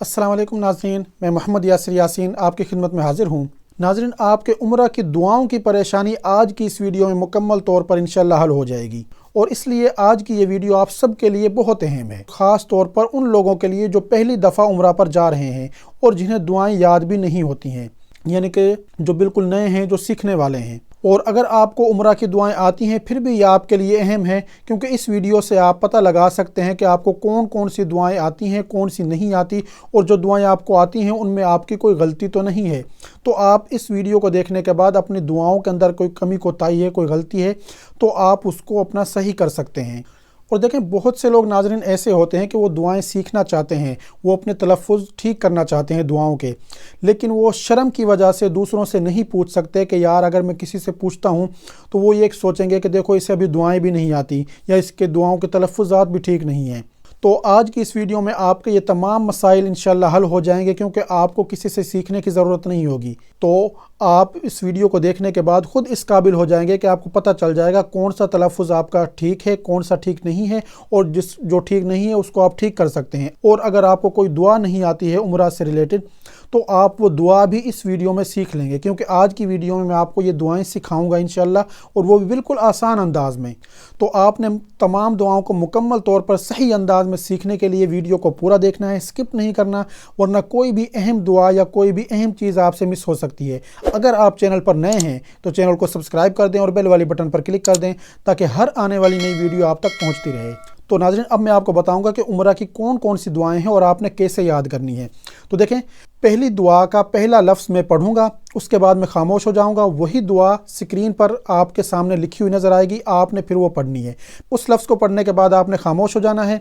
السلام علیکم ناظرین، میں محمد یاسر یاسین آپ کی خدمت میں حاضر ہوں۔ ناظرین، آپ کے عمرہ کی دعاؤں کی پریشانی آج کی اس ویڈیو میں مکمل طور پر انشاءاللہ حل ہو جائے گی، اور اس لیے آج کی یہ ویڈیو آپ سب کے لیے بہت اہم ہے، خاص طور پر ان لوگوں کے لیے جو پہلی دفعہ عمرہ پر جا رہے ہیں اور جنہیں دعائیں یاد بھی نہیں ہوتی ہیں، یعنی کہ جو بالکل نئے ہیں، جو سیکھنے والے ہیں۔ اور اگر آپ کو عمرہ کی دعائیں آتی ہیں پھر بھی یہ آپ کے لیے اہم ہے، کیونکہ اس ویڈیو سے آپ پتہ لگا سکتے ہیں کہ آپ کو کون کون سی دعائیں آتی ہیں، کون سی نہیں آتی، اور جو دعائیں آپ کو آتی ہیں ان میں آپ کی کوئی غلطی تو نہیں ہے۔ تو آپ اس ویڈیو کو دیکھنے کے بعد اپنی دعاؤں کے اندر کوئی کمی کوتاہی ہے، کوئی غلطی ہے، تو آپ اس کو اپنا صحیح کر سکتے ہیں۔ اور دیکھیں، بہت سے لوگ ناظرین ایسے ہوتے ہیں کہ وہ دعائیں سیکھنا چاہتے ہیں، وہ اپنے تلفظ ٹھیک کرنا چاہتے ہیں دعاؤں کے، لیکن وہ شرم کی وجہ سے دوسروں سے نہیں پوچھ سکتے کہ یار اگر میں کسی سے پوچھتا ہوں تو وہ یہ سوچیں گے کہ دیکھو اسے ابھی دعائیں بھی نہیں آتی، یا اس کے دعاؤں کے تلفظات بھی ٹھیک نہیں ہیں۔ تو آج کی اس ویڈیو میں آپ کے یہ تمام مسائل انشاءاللہ حل ہو جائیں گے، کیونکہ آپ کو کسی سے سیکھنے کی ضرورت نہیں ہوگی۔ تو آپ اس ویڈیو کو دیکھنے کے بعد خود اس قابل ہو جائیں گے کہ آپ کو پتہ چل جائے گا کون سا تلفظ آپ کا ٹھیک ہے، کون سا ٹھیک نہیں ہے، اور جو ٹھیک نہیں ہے اس کو آپ ٹھیک کر سکتے ہیں۔ اور اگر آپ کو کوئی دعا نہیں آتی ہے عمرہ سے ریلیٹڈ، تو آپ وہ دعا بھی اس ویڈیو میں سیکھ لیں گے، کیونکہ آج کی ویڈیو میں آپ کو یہ دعائیں سکھاؤں گا انشاءاللہ، اور وہ بھی بالکل آسان انداز میں۔ تو آپ نے تمام دعاؤں کو مکمل طور پر صحیح انداز میں سیکھنے کے لیے ویڈیو کو پورا دیکھنا ہے، سکپ نہیں کرنا، ورنہ کوئی بھی اہم دعا یا کوئی بھی اہم چیز آپ سے مس ہو سکتی ہے۔ اگر آپ چینل پر نئے ہیں تو چینل کو سبسکرائب کر دیں اور بیل والی بٹن پر کلک کر دیں، تاکہ ہر آنے والی نئی ویڈیو آپ تک پہنچتی رہے۔ تو ناظرین، اب میں آپ کو بتاؤں گا کہ عمرہ کی کون کون سی دعائیں ہیں اور آپ نے کیسے یاد کرنی ہے۔ تو دیکھیں، پہلی دعا کا پہلا لفظ میں پڑھوں گا، اس کے بعد میں خاموش ہو جاؤں گا، وہی دعا سکرین پر آپ کے سامنے لکھی ہوئی نظر آئے گی، آپ نے پھر وہ پڑھنی ہے۔ اس لفظ کو پڑھنے کے بعد آپ نے خاموش ہو جانا ہے۔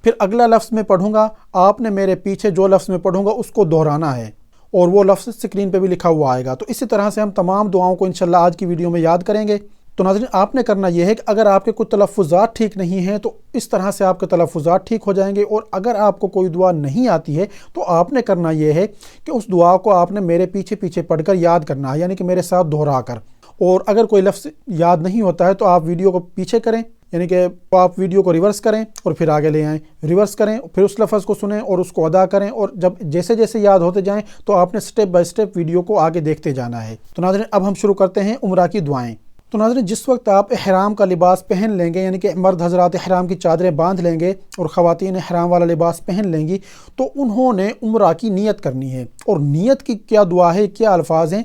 پھر اگلا لفظ میں پڑھوں گا، آپ نے میرے پیچھے جو لفظ میں پڑھوں گا اس کو دہرانا ہے، اور وہ لفظ سکرین پہ بھی لکھا ہوا آئے گا۔ تو اسی طرح سے ہم تمام دعاؤں کو انشاءاللہ آج کی ویڈیو میں یاد کریں گے۔ تو ناظرین، آپ نے کرنا یہ ہے کہ اگر آپ کے کوئی تلفظات ٹھیک نہیں ہیں تو اس طرح سے آپ کے تلفظات ٹھیک ہو جائیں گے، اور اگر آپ کو کوئی دعا نہیں آتی ہے تو آپ نے کرنا یہ ہے کہ اس دعا کو آپ نے میرے پیچھے پیچھے پڑھ کر یاد کرنا ہے، یعنی کہ میرے ساتھ دہرا کر۔ اور اگر کوئی لفظ یاد نہیں ہوتا ہے تو آپ ویڈیو کو پیچھے کریں، یعنی کہ آپ ویڈیو کو ریورس کریں اور پھر آگے لے آئیں، ریورس کریں، پھر اس لفظ کو سنیں اور اس کو ادا کریں، اور جب جیسے جیسے یاد ہوتے جائیں تو آپ نے سٹیپ بائی سٹیپ ویڈیو کو آگے دیکھتے جانا ہے۔ تو ناظرین، اب ہم شروع کرتے ہیں عمرہ کی دعائیں۔ تو ناظرین، جس وقت آپ احرام کا لباس پہن لیں گے، یعنی کہ مرد حضرات احرام کی چادریں باندھ لیں گے اور خواتین احرام والا لباس پہن لیں گی، تو انہوں نے عمرہ کی نیت کرنی ہے۔ اور نیت کی کیا دعا ہے، کیا الفاظ ہیں،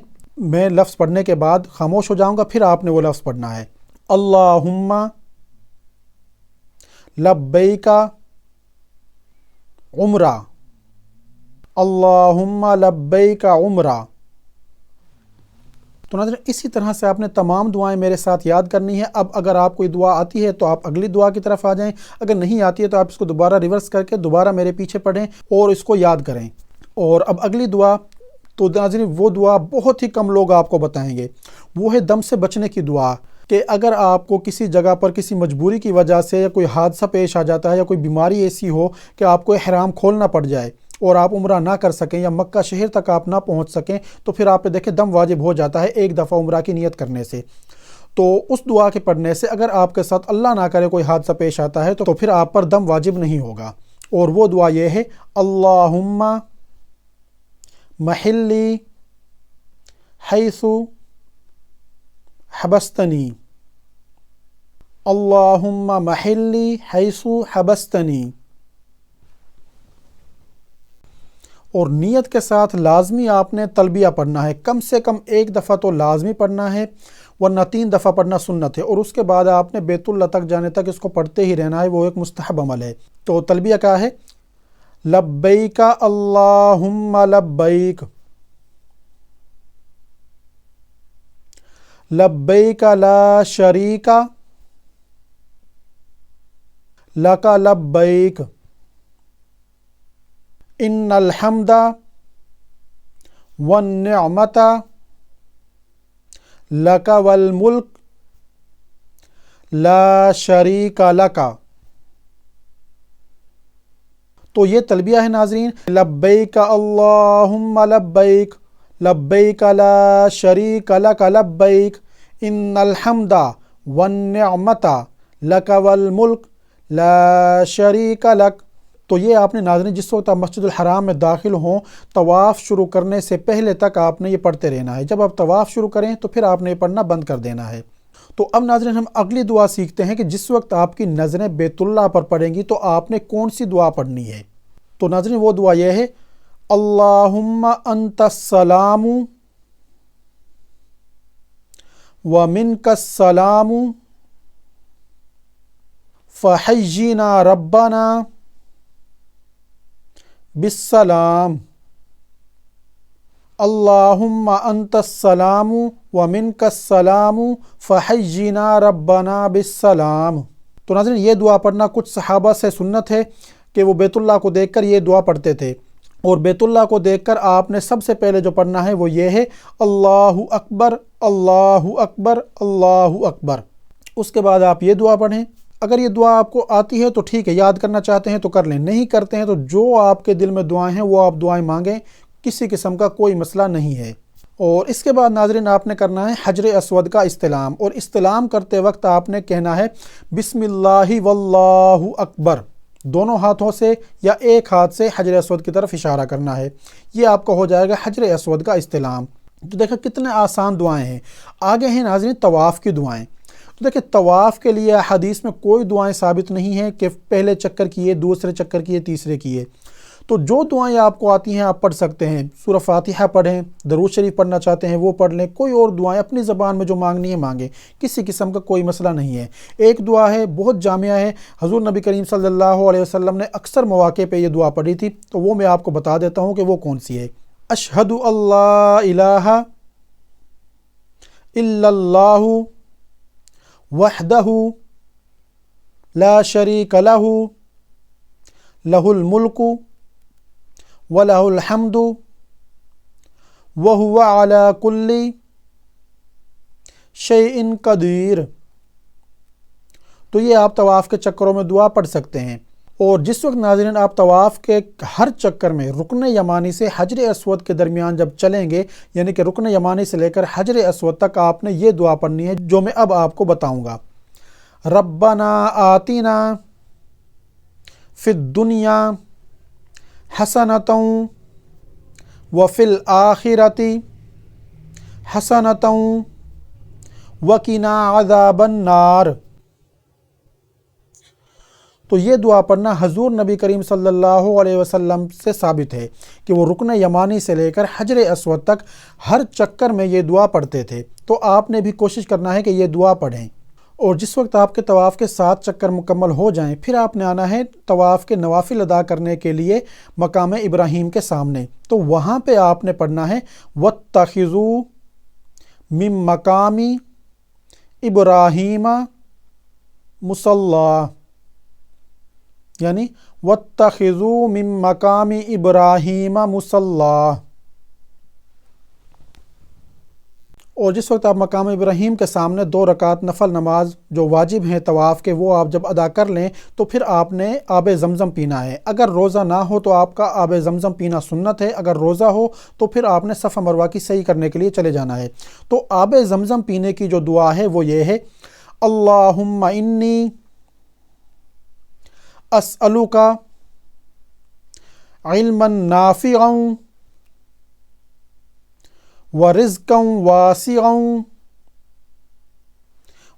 میں لفظ پڑھنے کے بعد خاموش ہو جاؤں گا، پھر آپ نے وہ لفظ پڑھنا ہے۔ اللہم لبیک عمرہ، اللہم لبیک عمرہ۔ تو ناظرین، اسی طرح سے آپ نے تمام دعائیں میرے ساتھ یاد کرنی ہے۔ اب اگر آپ کوئی دعا آتی ہے تو آپ اگلی دعا کی طرف آ جائیں، اگر نہیں آتی ہے تو آپ اس کو دوبارہ ریورس کر کے دوبارہ میرے پیچھے پڑھیں اور اس کو یاد کریں۔ اور اب اگلی دعا، تو ناظرین وہ دعا بہت ہی کم لوگ آپ کو بتائیں گے، وہ ہے دم سے بچنے کی دعا، کہ اگر آپ کو کسی جگہ پر کسی مجبوری کی وجہ سے یا کوئی حادثہ پیش آ جاتا ہے، یا کوئی بیماری ایسی ہو کہ آپ کو احرام کھولنا پڑ جائے اور آپ عمرہ نہ کر سکیں یا مکہ شہر تک آپ نہ پہنچ سکیں، تو پھر آپ پہ دیکھیں دم واجب ہو جاتا ہے ایک دفعہ عمرہ کی نیت کرنے سے۔ تو اس دعا کے پڑھنے سے اگر آپ کے ساتھ اللہ نہ کرے کوئی حادثہ پیش آتا ہے تو پھر آپ پر دم واجب نہیں ہوگا۔ اور وہ دعا یہ ہے، اللہم محلی حیث حبستنی، اللہم محلی حیث حبستنی۔ اور نیت کے ساتھ لازمی آپ نے تلبیہ پڑھنا ہے، کم سے کم ایک دفعہ تو لازمی پڑھنا ہے، ورنہ 3 دفعہ پڑھنا سنت ہے، اور اس کے بعد آپ نے بیت اللہ تک جانے تک اس کو پڑھتے ہی رہنا ہے، وہ ایک مستحب عمل ہے۔ تو تلبیہ کیا ہے؟ لبیک اللہم لبیک، لبیک لا شریک لک لبیک، ان الحمد والنعمت لک والملک لا شریک لک۔ تو یہ تلبیہ ہے ناظرین، لبیک اللہم لبیک، لبیک لا شریک لک لبیک، ان الحمد والنعمت لک والملک لا شریک لک۔ تو یہ آپ نے ناظرین جس وقت آپ مسجد الحرام میں داخل ہوں طواف شروع کرنے سے پہلے تک آپ نے یہ پڑھتے رہنا ہے۔ جب آپ طواف شروع کریں تو پھر آپ نے یہ پڑھنا بند کر دینا ہے۔ تو اب ناظرین ہم اگلی دعا سیکھتے ہیں کہ جس وقت آپ کی نظریں بیت اللہ پر پڑیں گی تو آپ نے کون سی دعا پڑھنی ہے۔ تو ناظرین وہ دعا یہ ہے، اللہم انت السلام ومنک السلام فحینا ربنا بالسلام، اللہم انت السلام ومنک السلام فحینا ربنا بالسلام۔ تو ناظرین یہ دعا پڑھنا کچھ صحابہ سے سنت ہے کہ وہ بیت اللہ کو دیکھ کر یہ دعا پڑھتے تھے، اور بیت اللہ کو دیکھ کر آپ نے سب سے پہلے جو پڑھنا ہے وہ یہ ہے، اللہ اکبر اللہ اکبر اللہ اکبر۔ اس کے بعد آپ یہ دعا پڑھیں۔ اگر یہ دعا آپ کو آتی ہے تو ٹھیک ہے، یاد کرنا چاہتے ہیں تو کر لیں، نہیں کرتے ہیں تو جو آپ کے دل میں دعائیں ہیں وہ آپ دعائیں مانگیں، کسی قسم کا کوئی مسئلہ نہیں ہے۔ اور اس کے بعد ناظرین آپ نے کرنا ہے حجر اسود کا استلام، اور استلام کرتے وقت آپ نے کہنا ہے بسم اللہ واللہ اکبر، دونوں ہاتھوں سے یا ایک ہاتھ سے حجر اسود کی طرف اشارہ کرنا ہے۔ یہ آپ کا ہو جائے گا حجر اسود کا استلام۔ تو دیکھیں کتنے آسان دعائیں ہیں۔ آگے ہیں ناظرین طواف کی دعائیں۔ تو دیکھیں طواف کے لیے حدیث میں کوئی دعائیں ثابت نہیں ہیں کہ پہلے چکر کیے، دوسرے چکر کیے، تیسرے کیے۔ تو جو دعائیں آپ کو آتی ہیں آپ پڑھ سکتے ہیں، سورہ فاتحہ پڑھیں، درود شریف پڑھنا چاہتے ہیں وہ پڑھ لیں، کوئی اور دعائیں اپنی زبان میں جو مانگنی ہے مانگیں، کسی قسم کا کوئی مسئلہ نہیں ہے۔ ایک دعا ہے بہت جامعہ ہے، حضور نبی کریم صلی اللہ علیہ وسلم نے اکثر مواقع پہ یہ دعا پڑھی تھی، تو وہ میں آپ کو بتا دیتا ہوں کہ وہ کون سی ہے۔ اشہد اللہ الہ الا اللہ وحدہ لا شریک لہ لہ الملک وَلَهُ الْحَمْدُ وَهُوَ عَلَى كُلِّ شَيْءٍ قَدِيرٌ۔ تو یہ آپ طواف کے چکروں میں دعا پڑھ سکتے ہیں۔ اور جس وقت ناظرین آپ طواف کے ہر چکر میں رکن یمانی سے حجر اسود کے درمیان جب چلیں گے، یعنی کہ رکن یمانی سے لے کر حجر اسود تک آپ نے یہ دعا پڑھنی ہے جو میں اب آپ کو بتاؤں گا۔ ربنا آتنا فی الدنیا حسنۃ وفی الآخرۃ حسنۃ وقنا عذاب النار۔ تو یہ دعا پڑھنا حضور نبی کریم صلی اللہ علیہ وسلم سے ثابت ہے کہ وہ رکن یمانی سے لے کر حجر اسود تک ہر چکر میں یہ دعا پڑھتے تھے۔ تو آپ نے بھی کوشش کرنا ہے کہ یہ دعا پڑھیں، اور جس وقت آپ کے طواف کے 7 چکر مکمل ہو جائیں پھر آپ نے آنا ہے طواف کے نوافل ادا کرنے کے لیے مقام ابراہیم کے سامنے۔ تو وہاں پہ آپ نے پڑھنا ہے وَاتَّخِذُوا مِن مَقَامِ ابراہیم مُصَلَّى، یعنی وَاتَّخِذُوا مِن مَقَامِ ابراہیم مُصَلَّى۔ اور جس وقت آپ مقام ابراہیم کے سامنے 2 رکعت نفل نماز جو واجب ہیں طواف کے وہ آپ جب ادا کر لیں تو پھر آپ نے آب زمزم پینا ہے۔ اگر روزہ نہ ہو تو آپ کا آب زمزم پینا سنت ہے، اگر روزہ ہو تو پھر آپ نے صفا مروہ کی سعی کرنے کے لیے چلے جانا ہے۔ تو آب زمزم پینے کی جو دعا ہے وہ یہ ہے، اللہم انی اسألک علما نافعا وَرِزْقًا وَاسِعًا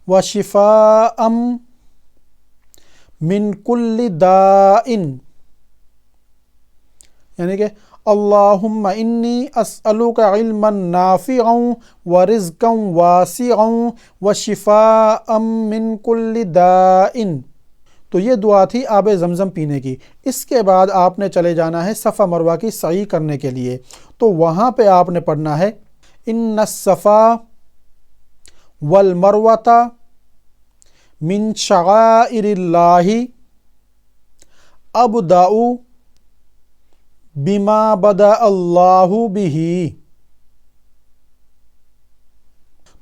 وَشِفَاءً مِّن كُلِّ دَاءٍ، یعنی کہ اللہم انی اسألک علما نافعا ورزقا واسعا وشفاء من کل داء۔ تو یہ دعا تھی آب زمزم پینے کی۔ اس کے بعد آپ نے چلے جانا ہے صفا مروہ کی سعی کرنے کے لیے۔ تو وہاں پہ آپ نے پڑھنا ہے ان الصفا والمروۃ من شعائر اللہ ابدأ بما بدأ اللہ بہ۔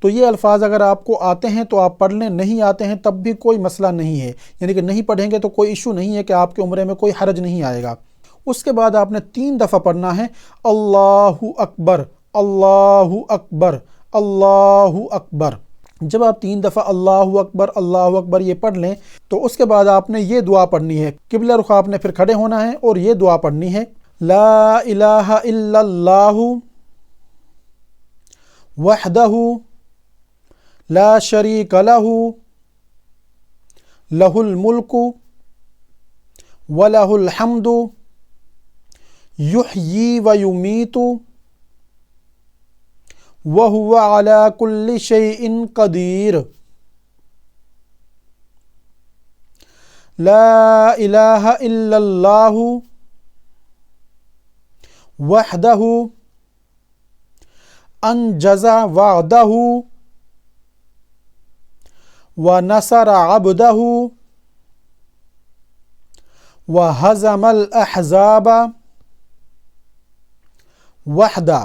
تو یہ الفاظ اگر آپ کو آتے ہیں تو آپ پڑھ لیں، نہیں آتے ہیں تب بھی کوئی مسئلہ نہیں ہے، یعنی کہ نہیں پڑھیں گے تو کوئی ایشو نہیں ہے کہ آپ کے عمرے میں کوئی حرج نہیں آئے گا۔ اس کے بعد آپ نے 3 دفعہ پڑھنا ہے اللہ اکبر اللہ اکبر اللہ اکبر۔ جب آپ 3 دفعہ اللہ اکبر یہ پڑھ لیں تو اس کے بعد آپ نے یہ دعا پڑھنی ہے، قبلہ رخ آپ نے پھر کھڑے ہونا ہے اور یہ دعا پڑھنی ہے، لا الہ الا اللہ وحدہ لا شریک لہ لہ الملک ولہ الحمد یحیی ویمیت وَهُوَ عَلَى كُلِّ شَيْءٍ قَدِيرٌ لا الہ الا اللہ وحدہ انجز وعدہ ونصر عبدہ وہزم الاحزاب وحدہ۔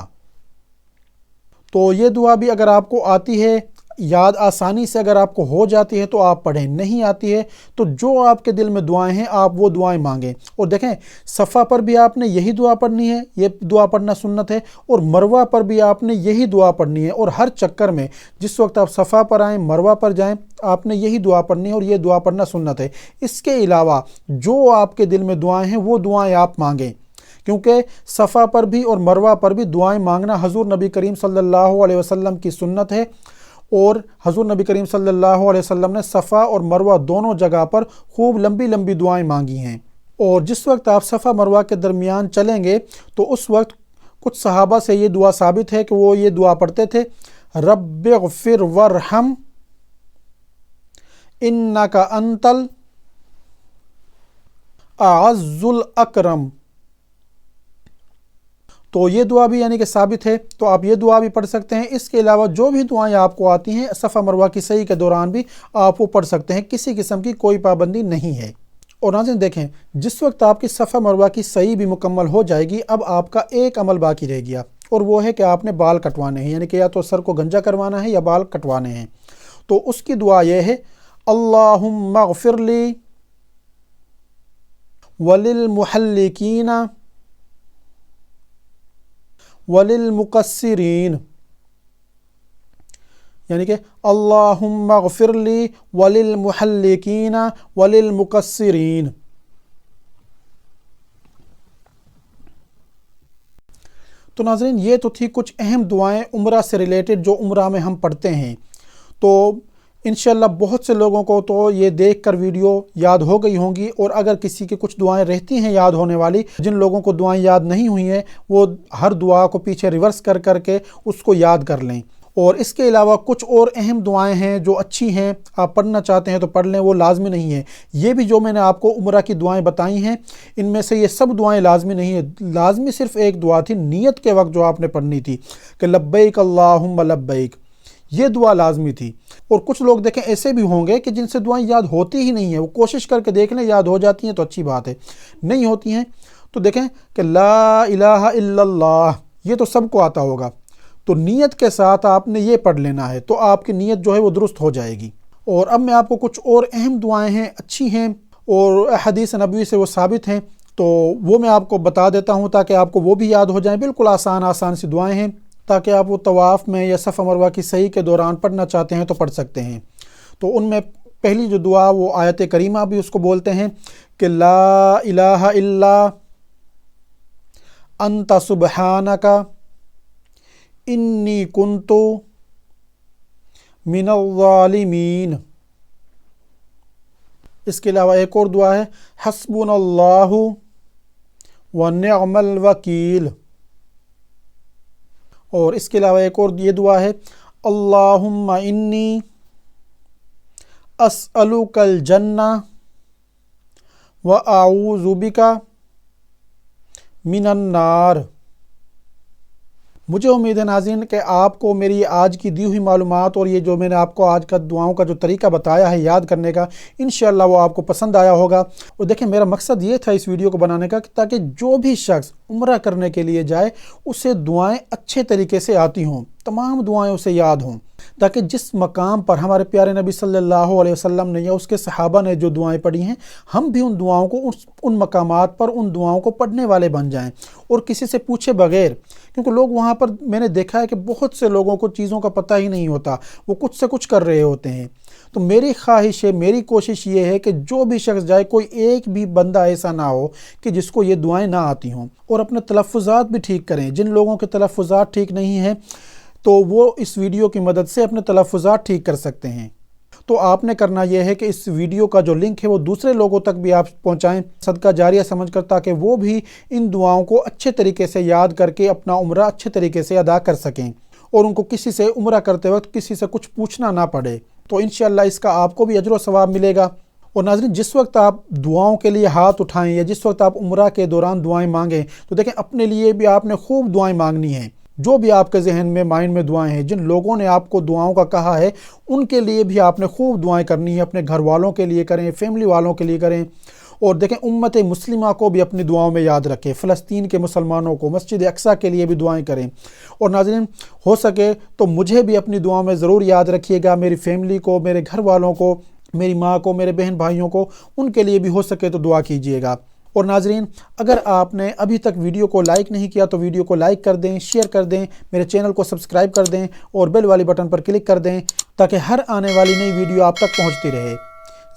تو یہ دعا بھی اگر آپ کو آتی ہے، یاد آسانی سے اگر آپ کو ہو جاتی ہے تو آپ پڑھیں، نہیں آتی ہے تو جو آپ کے دل میں دعائیں ہیں آپ وہ دعائیں مانگیں۔ اور دیکھیں صفا پر بھی آپ نے یہی دعا پڑھنی ہے، یہ دعا پڑھنا سنت ہے، اور مروہ پر بھی آپ نے یہی دعا پڑھنی ہے، اور ہر چکر میں جس وقت آپ صفا پر آئیں مروہ پر جائیں آپ نے یہی دعا پڑھنی ہے، اور یہ دعا پڑھنا سنت ہے۔ اس کے علاوہ جو آپ کے دل میں دعائیں ہیں وہ دعائیں آپ مانگیں، کیونکہ صفا پر بھی اور مروہ پر بھی دعائیں مانگنا حضور نبی کریم صلی اللہ علیہ وسلم کی سنت ہے، اور حضور نبی کریم صلی اللہ علیہ وسلم نے صفا اور مروہ دونوں جگہ پر خوب لمبی لمبی دعائیں مانگی ہیں۔ اور جس وقت آپ صفا مروہ کے درمیان چلیں گے تو اس وقت کچھ صحابہ سے یہ دعا ثابت ہے کہ وہ یہ دعا پڑھتے تھے، رب اغفر وارحم انک انت الاعز الاکرم۔ تو یہ دعا بھی یعنی کہ ثابت ہے، تو آپ یہ دعا بھی پڑھ سکتے ہیں۔ اس کے علاوہ جو بھی دعائیں آپ کو آتی ہیں صفا مروہ کی سعی کے دوران بھی آپ وہ پڑھ سکتے ہیں، کسی قسم کی کوئی پابندی نہیں ہے۔ اور ناظرین دیکھیں جس وقت آپ کی صفا مروہ کی سعی بھی مکمل ہو جائے گی، اب آپ کا ایک عمل باقی رہ گیا، اور وہ ہے کہ آپ نے بال کٹوانے ہیں، یعنی کہ یا تو سر کو گنجا کروانا ہے یا بال کٹوانے ہیں۔ تو اس کی دعا یہ ہے، اللہم اغفر لی وللمحلقین وللمقصرین، یعنی کہ اللہم اغفر لی وللمحلقین وللمقصرین۔ تو ناظرین یہ تو تھی کچھ اہم دعائیں عمرہ سے ریلیٹڈ جو عمرہ میں ہم پڑھتے ہیں۔ تو انشاءاللہ بہت سے لوگوں کو تو یہ دیکھ کر ویڈیو یاد ہو گئی ہوں گی، اور اگر کسی کی کچھ دعائیں رہتی ہیں یاد ہونے والی، جن لوگوں کو دعائیں یاد نہیں ہوئی ہیں وہ ہر دعا کو پیچھے ریورس کر کر کے اس کو یاد کر لیں۔ اور اس کے علاوہ کچھ اور اہم دعائیں ہیں جو اچھی ہیں، آپ پڑھنا چاہتے ہیں تو پڑھ لیں، وہ لازمی نہیں ہے۔ یہ بھی جو میں نے آپ کو عمرہ کی دعائیں بتائی ہیں ان میں سے یہ سب دعائیں لازمی نہیں ہیں، لازمی صرف ایک دعا تھی نیت کے وقت جو آپ نے پڑھنی تھی کہ لبیک اللہم لبیک، یہ دعا لازمی تھی۔ اور کچھ لوگ دیکھیں ایسے بھی ہوں گے کہ جن سے دعائیں یاد ہوتی ہی نہیں ہیں، وہ کوشش کر کے دیکھ لیں، یاد ہو جاتی ہیں تو اچھی بات ہے، نہیں ہوتی ہیں تو دیکھیں کہ لا الہ الا اللہ یہ تو سب کو آتا ہوگا، تو نیت کے ساتھ آپ نے یہ پڑھ لینا ہے تو آپ کی نیت جو ہے وہ درست ہو جائے گی۔ اور اب میں آپ کو کچھ اور اہم دعائیں ہیں، اچھی ہیں اور حدیث نبوی سے وہ ثابت ہیں، تو وہ میں آپ کو بتا دیتا ہوں تاکہ آپ کو وہ بھی یاد ہو جائیں۔ بالکل آسان سی دعائیں ہیں، تاکہ آپ وہ طواف میں یا صفا مروہ کی سعی کے دوران پڑھنا چاہتے ہیں تو پڑھ سکتے ہیں۔ تو ان میں پہلی جو دعا وہ آیت کریمہ بھی اس کو بولتے ہیں کہ لا الہ الا انت سبحانک انی کنت من الظالمین۔ اس کے علاوہ ایک اور دعا ہے، حسبنا اللہ ونعم الوکیل۔ اور اس کے علاوہ ایک اور یہ دعا ہے، اللہم انی اسألک الجنہ واعوذ بک من النار۔ مجھے امید ہے ناظرین کہ آپ کو میری آج کی دی ہوئی معلومات اور یہ جو میں نے آپ کو آج کا دعاؤں کا جو طریقہ بتایا ہے یاد کرنے کا، انشاءاللہ وہ آپ کو پسند آیا ہوگا۔ اور دیکھیں میرا مقصد یہ تھا اس ویڈیو کو بنانے کا کہ تاکہ جو بھی شخص عمرہ کرنے کے لیے جائے اسے دعائیں اچھے طریقے سے آتی ہوں، تمام دعائیں اسے یاد ہوں، تاکہ جس مقام پر ہمارے پیارے نبی صلی اللہ علیہ وسلم نے یا اس کے صحابہ نے جو دعائیں پڑھی ہیں، ہم بھی ان دعاؤں کو ان مقامات پر ان دعاؤں کو پڑھنے والے بن جائیں اور کسی سے پوچھے بغیر، کیونکہ لوگ وہاں پر میں نے دیکھا ہے کہ بہت سے لوگوں کو چیزوں کا پتہ ہی نہیں ہوتا، وہ کچھ سے کچھ کر رہے ہوتے ہیں۔ تو میری خواہش ہے، میری کوشش یہ ہے کہ جو بھی شخص جائے، کوئی ایک بھی بندہ ایسا نہ ہو کہ جس کو یہ دعائیں نہ آتی ہوں، اور اپنے تلفظات بھی ٹھیک کریں۔ جن لوگوں کے تلفظات ٹھیک نہیں ہیں تو وہ اس ویڈیو کی مدد سے اپنے تلفظات ٹھیک کر سکتے ہیں۔ تو آپ نے کرنا یہ ہے کہ اس ویڈیو کا جو لنک ہے وہ دوسرے لوگوں تک بھی آپ پہنچائیں، صدقہ جاریہ سمجھ کر، تاکہ وہ بھی ان دعاؤں کو اچھے طریقے سے یاد کر کے اپنا عمرہ اچھے طریقے سے ادا کر سکیں، اور ان کو کسی سے عمرہ کرتے وقت کسی سے کچھ پوچھنا نہ پڑے۔ تو انشاءاللہ اس کا آپ کو بھی اجر و ثواب ملے گا۔ اور ناظرین، جس وقت آپ دعاؤں کے لیے ہاتھ اٹھائیں یا جس وقت آپ عمرہ کے دوران دعائیں مانگیں، تو دیکھیں اپنے لیے بھی آپ نے خوب دعائیں مانگنی ہیں۔ جو بھی آپ کے ذہن میں مائنڈ میں دعائیں ہیں، جن لوگوں نے آپ کو دعاؤں کا کہا ہے، ان کے لیے بھی آپ نے خوب دعائیں کرنی ہیں۔ اپنے گھر والوں کے لیے کریں، فیملی والوں کے لیے کریں، اور دیکھیں امت مسلمہ کو بھی اپنی دعاؤں میں یاد رکھیں۔ فلسطین کے مسلمانوں کو، مسجد اقصیٰ کے لیے بھی دعائیں کریں۔ اور ناظرین، ہو سکے تو مجھے بھی اپنی دعاؤں میں ضرور یاد رکھیے گا، میری فیملی کو، میرے گھر والوں کو، میری ماں کو، میرے بہن بھائیوں کو، ان کے لیے بھی ہو سکے تو دعا کیجیے گا۔ اور ناظرین، اگر آپ نے ابھی تک ویڈیو کو لائک نہیں کیا تو ویڈیو کو لائک کر دیں، شیئر کر دیں، میرے چینل کو سبسکرائب کر دیں اور بیل والی بٹن پر کلک کر دیں، تاکہ ہر آنے والی نئی ویڈیو آپ تک پہنچتی رہے۔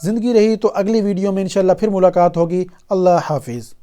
زندگی رہی تو اگلی ویڈیو میں انشاءاللہ پھر ملاقات ہوگی۔ اللہ حافظ۔